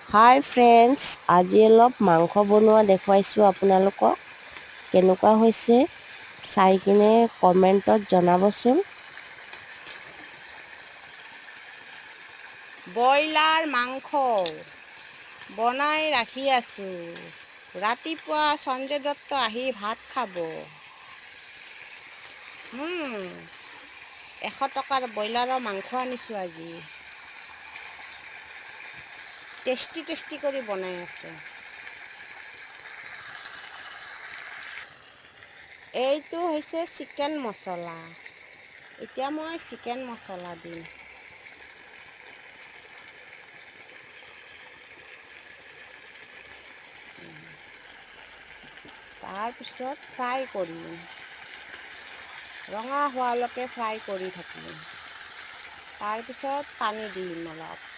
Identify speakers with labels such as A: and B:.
A: হাই friends, আজি অলপ মাংস বনোৱা দেখুৱাইছোঁ আপোনালোকক। কেনেকুৱা হৈছে চাই কিনে কমেণ্টত জনাবচোন। ব্ৰইলাৰ মাংস বনাই ৰাখি আছোঁ। ৰাতিপুৱা সঞ্জয় দত্ত আহি ভাত খাব। 100 টকাৰ ব্ৰইলাৰৰ মাংস আনিছোঁ আজি। টেষ্টি কৰি বনাই আছোঁ। এইটো হৈছে চিকেন মছলা। এতিয়া মই চিকেন মছলা দিম। তাৰপিছত ফ্ৰাই কৰিম। ৰঙা হোৱালৈকে ফ্ৰাই কৰি থাকিম। তাৰপিছত পানী দিম অলপ।